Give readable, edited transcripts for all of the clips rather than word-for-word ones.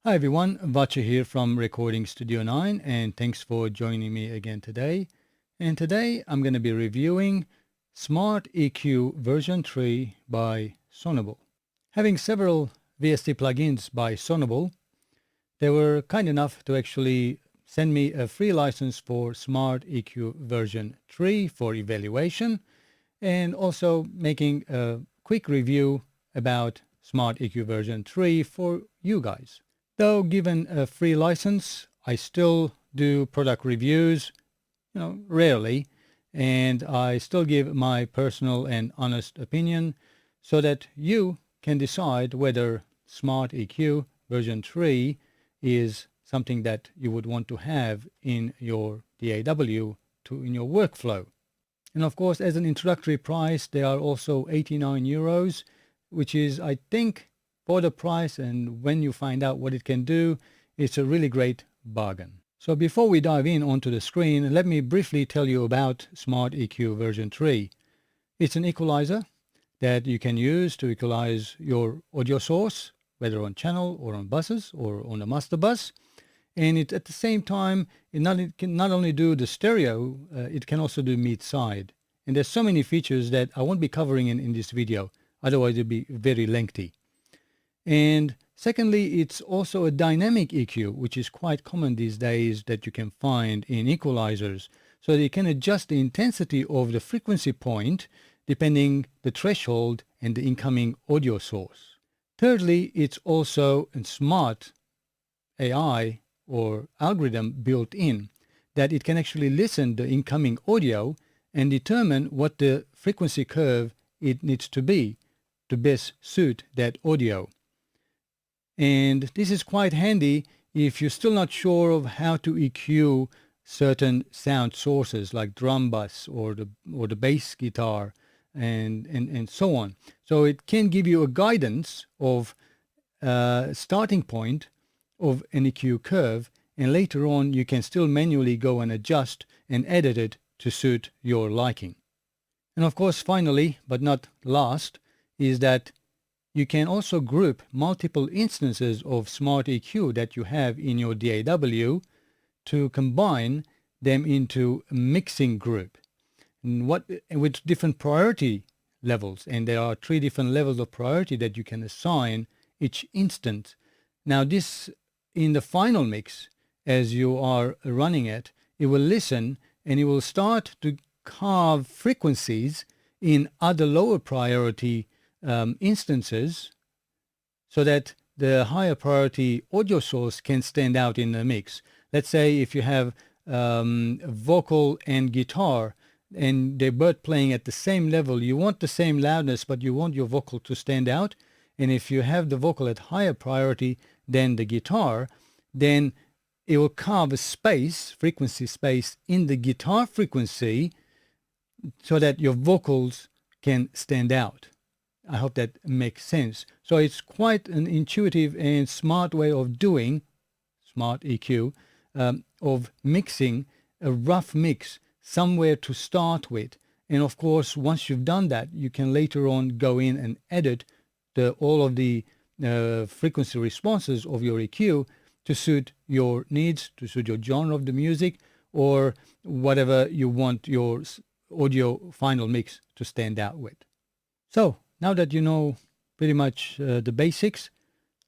Hi everyone, Vacha here from Recording Studio 9 and thanks for joining me again today. And today I'm going to be reviewing SmartEQ version 3 by Sonible. Having several VST plugins by Sonible, they were kind enough to actually send me a free license for SmartEQ version 3 for evaluation and also making a quick review about SmartEQ version 3 for you guys. Though given a free license, I still do product reviews, rarely, and I still give my personal and honest opinion so that you can decide whether SmartEQ version 3 is something that you would want to have in your DAW in your workflow. And of course, as an introductory price, they are also 89 euros, which is, I think, for the price and when you find out what it can do, it's a really great bargain. So before we dive in onto the screen, let me briefly tell you about SmartEQ version 3. It's an equalizer that you can use to equalize your audio source, whether on channel or on buses or on a master bus. And it, at the same time, it can not only do the stereo, it can also do mid-side. And there's so many features that I won't be covering in this video, otherwise it'd be very lengthy. And secondly, it's also a dynamic EQ, which is quite common these days that you can find in equalizers. So you can adjust the intensity of the frequency point depending the threshold and the incoming audio source. Thirdly, it's also a smart AI or algorithm built in that it can actually listen to the incoming audio and determine what the frequency curve it needs to be to best suit that audio. And this is quite handy if you're still not sure of how to EQ certain sound sources like drum bass or the bass guitar and so on. So it can give you a guidance of starting point of an EQ curve, and later on you can still manually go and adjust and edit it to suit your liking. And of course, finally, but not last, is that you can also group multiple instances of SmartEQ that you have in your DAW to combine them into a mixing group with different priority levels. And there are 3 different levels of priority that you can assign each instance. Now this, in the final mix, as you are running it, it will listen and it will start to carve frequencies in other lower priority instances so that the higher priority audio source can stand out in the mix. Let's say if you have vocal and guitar and they're both playing at the same level, you want the same loudness, but you want your vocal to stand out. And if you have the vocal at higher priority than the guitar, then it will carve a frequency space in the guitar frequency so that your vocals can stand out. I hope that makes sense. So it's quite an intuitive and smart way of doing SmartEQ, of mixing a rough mix somewhere to start with. And of course, once you've done that, you can later on go in and edit all of the frequency responses of your EQ to suit your needs, to suit your genre of the music, or whatever you want your audio final mix to stand out with. So now that you know pretty much the basics,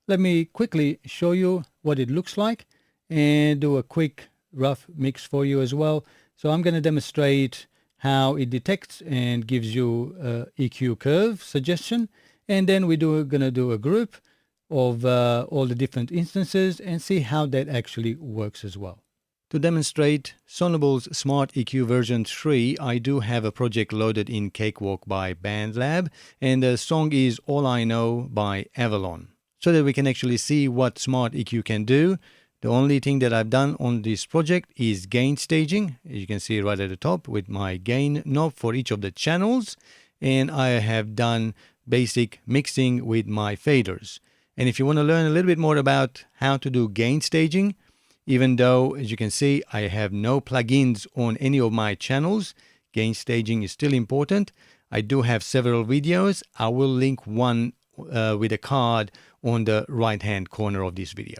let me quickly show you what it looks like and do a quick rough mix for you as well. So I'm going to demonstrate how it detects and gives you EQ curve suggestion. And then we're going to do a group of all the different instances and see how that actually works as well. To demonstrate Sonible's SmartEQ version 3, I do have a project loaded in Cakewalk by BandLab, and the song is All I Know by Avalon. So that we can actually see what SmartEQ can do, the only thing that I've done on this project is gain staging, as you can see right at the top with my gain knob for each of the channels, and I have done basic mixing with my faders. And if you want to learn a little bit more about how to do gain staging, even though, as you can see, I have no plugins on any of my channels, gain staging is still important. I do have several videos. I will link one with a card on the right-hand corner of this video.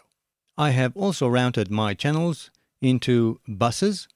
I have also routed my channels into buses.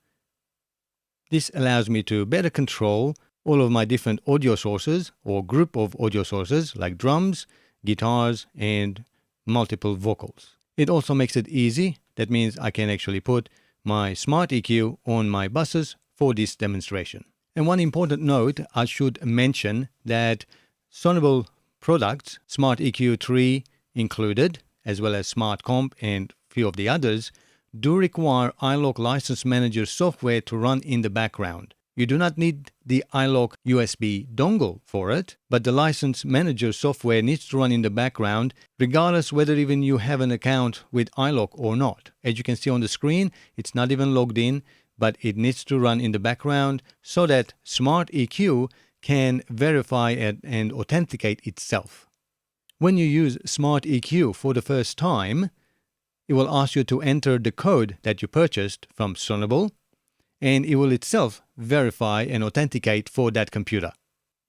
This allows me to better control all of my different audio sources or group of audio sources like drums, guitars, and multiple vocals. It also makes it easy. That means I can actually put my SmartEQ on my buses for this demonstration. And one important note, I should mention that Sonible products, SmartEQ 3 included, as well as SmartComp and few of the others, do require iLok License Manager software to run in the background. You do not need the iLok USB dongle for it, but the License Manager software needs to run in the background regardless whether even you have an account with iLok or not. As you can see on the screen, it's not even logged in, but it needs to run in the background so that SmartEQ can verify and authenticate itself. When you use SmartEQ for the first time, it will ask you to enter the code that you purchased from Sonible, and it will itself verify and authenticate for that computer.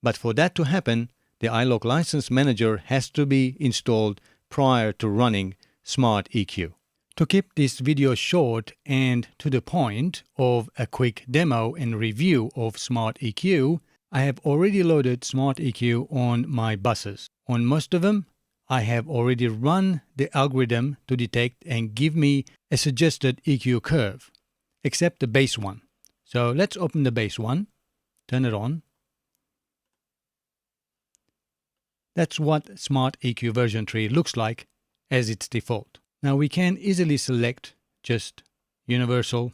But for that to happen, the iLok License Manager has to be installed prior to running SmartEQ. To keep this video short and to the point of a quick demo and review of SmartEQ, I have already loaded SmartEQ on my buses. On most of them, I have already run the algorithm to detect and give me a suggested EQ curve, except the base one. So let's open the base one, turn it on. That's what SmartEQ version 3 looks like as its default. Now we can easily select just universal.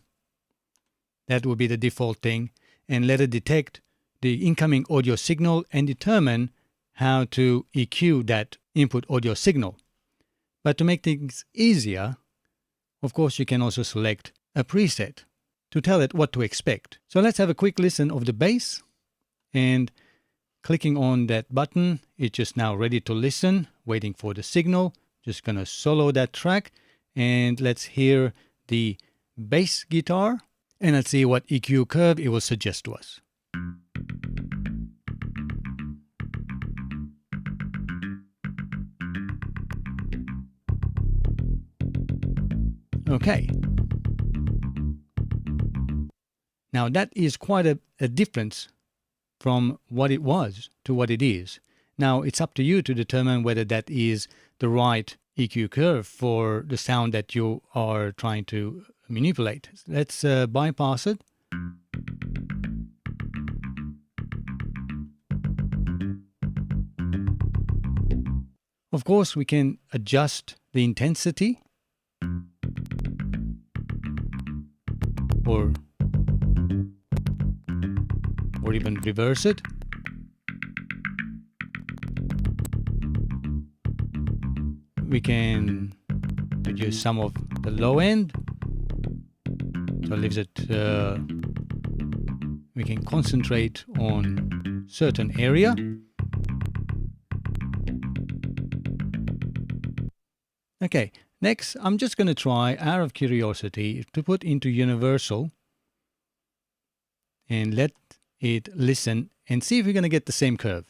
That will be the default thing, and let it detect the incoming audio signal and determine how to EQ that input audio signal. But to make things easier, of course, you can also select a preset to tell it what to expect. So let's have a quick listen of the bass, and clicking on that button, it's just now ready to listen, waiting for the signal. Just gonna solo that track, and let's hear the bass guitar, and let's see what EQ curve it will suggest to us. Okay. Now that is quite a difference from what it was to what it is. Now it's up to you to determine whether that is the right EQ curve for the sound that you are trying to manipulate. Let's bypass it. Of course, we can adjust the intensity or even reverse it. We can reduce some of the low end, so it leaves it, we can concentrate on certain area. Okay, next I'm just going to try, out of curiosity, to put into universal and let it listen and see if we're going to get the same curve.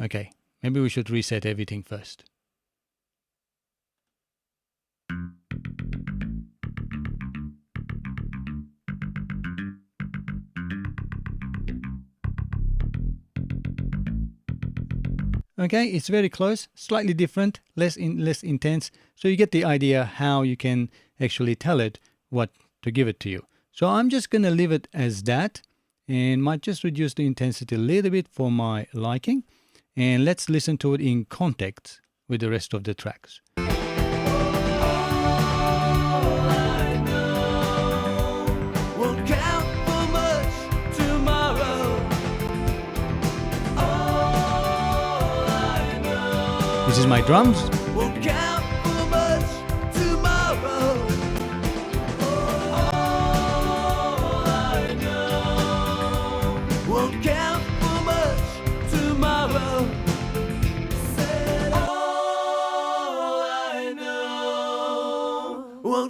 Okay, maybe we should reset everything first. Okay, it's very close, slightly different, less intense, so you get the idea how you can actually tell it what to give it to you. So I'm just going to leave it as that, and might just reduce the intensity a little bit for my liking. And let's listen to it in context with the rest of the tracks. This is my drums. Won't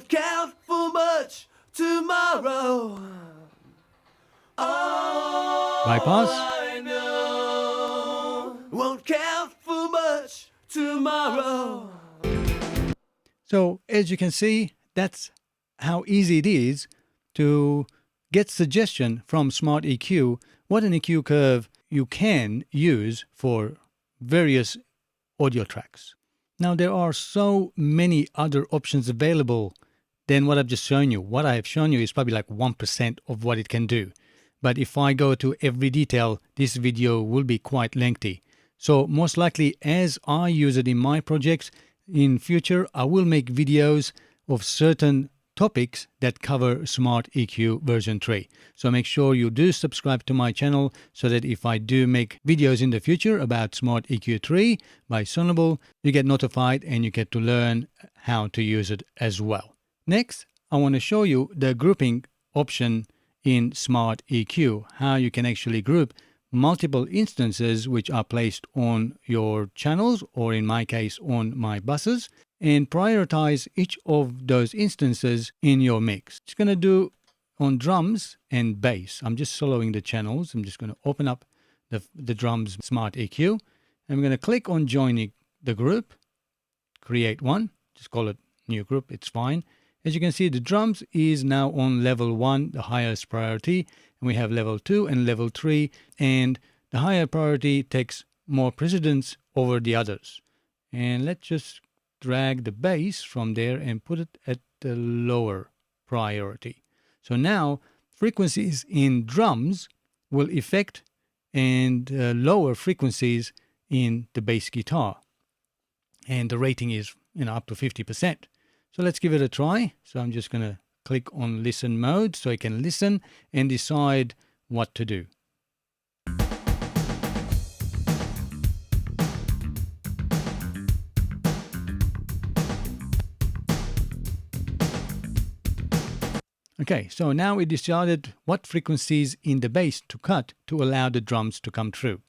count for much tomorrow. bypass. I know won't count for much tomorrow. So as you can see, that's how easy it is to get suggestion from SmartEQ what an EQ curve you can use for various audio tracks. Now there are so many other options available than what I've just shown you. What I have shown you is probably like 1% of what it can do. But if I go to every detail, this video will be quite lengthy. So most likely as I use it in my projects, in future I will make videos of certain topics that cover SmartEQ version 3. So make sure you do subscribe to my channel so that if I do make videos in the future about SmartEQ 3 by Sonible, you get notified and you get to learn how to use it as well. Next, I want to show you the grouping option in SmartEQ, how you can actually group multiple instances which are placed on your channels, or in my case on my buses, and prioritize each of those instances in your mix. It's going to do on drums and bass. I'm just soloing the channels. I'm just going to open up the drums SmartEQ. I'm going to click on joining the group, create one, just call it new group, it's fine. As you can see, the drums is now on level 1, the highest priority, and we have level 2 and level 3, and the higher priority takes more precedence over the others. And let's just drag the bass from there and put it at the lower priority. So now frequencies in drums will affect and lower frequencies in the bass guitar. And the rating is up to 50%. So let's give it a try. So I'm just going to click on listen mode so I can listen and decide what to do. Okay, so now we decided what frequencies in the bass to cut to allow the drums to come through.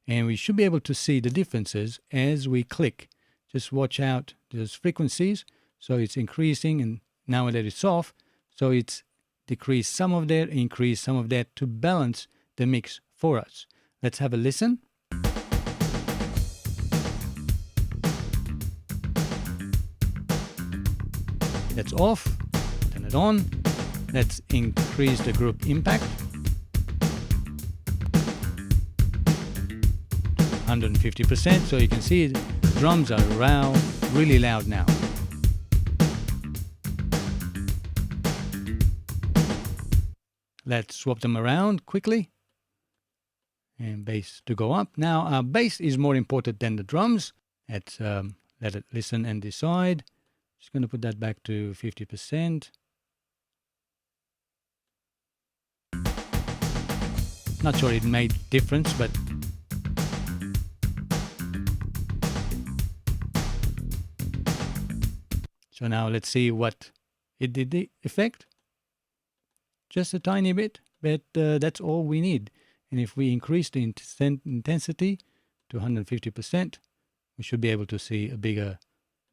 And we should be able to see the differences as we click. Just watch out those frequencies. So it's increasing, and now that it's off, so it's decreased some of that, increased some of that to balance the mix for us. Let's have a listen. That's off. Turn it on. Let's increase the group impact. 150%. So you can see the drums are really loud now. Let's swap them around quickly. And bass to go up. Now our bass is more important than the drums. Let's let it listen and decide. Just going to put that back to 50%. Not sure it made difference, but so now let's see what it did the effect. Just a tiny bit, but that's all we need. And if we increase the intensity to 150%, we should be able to see a bigger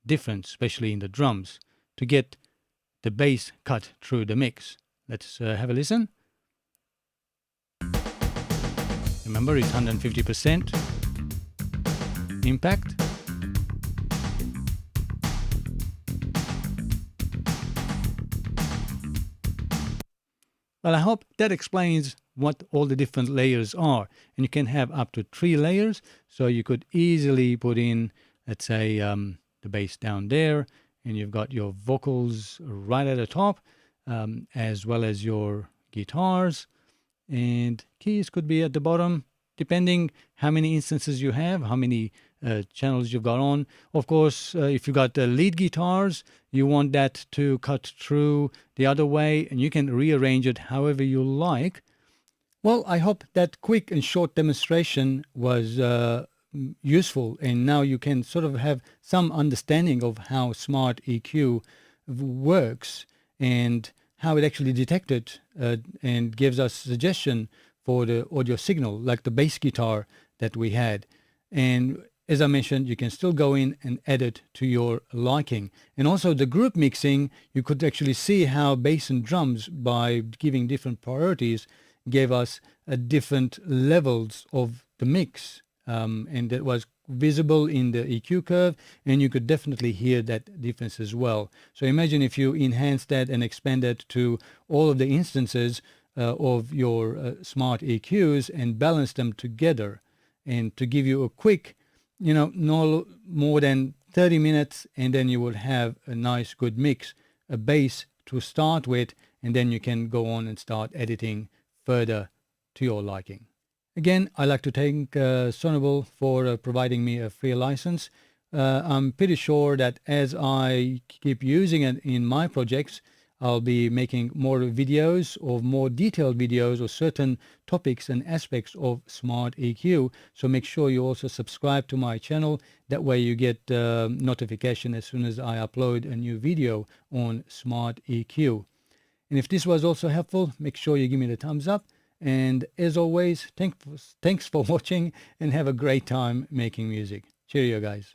difference, especially in the drums, to get the bass cut through the mix. Let's have a listen. Remember, it's 150% impact. Well, I hope that explains what all the different layers are. And you can have up to 3 layers. So you could easily put in, let's say, the bass down there. And you've got your vocals right at the top, as well as your guitars. And keys could be at the bottom, depending how many instances you have, how many channels you've got on. Of course, if you've got lead guitars, you want that to cut through the other way, and you can rearrange it however you like. Well, I hope that quick and short demonstration was useful, and now you can sort of have some understanding of how SmartEQ works and how it actually detected and gives us suggestion for the audio signal, like the bass guitar that we had. And as I mentioned, you can still go in and edit to your liking. And also the group mixing, you could actually see how bass and drums, by giving different priorities, gave us different levels of the mix, and that was visible in the EQ curve, and you could definitely hear that difference as well. So imagine if you enhance that and expand that to all of the instances of your smart EQs and balance them together, and to give you a quick, no more than 30 minutes, and then you will have a nice good mix, a base to start with, and then you can go on and start editing further to your liking. Again, I'd like to thank Sonible for providing me a free license. I'm pretty sure that as I keep using it in my projects, I'll be making more videos or more detailed videos of certain topics and aspects of Smart EQ. So make sure you also subscribe to my channel. That way you get notification as soon as I upload a new video on Smart EQ. And if this was also helpful, make sure you give me the thumbs up. And as always, thanks for watching, and have a great time making music. Cheerio, guys.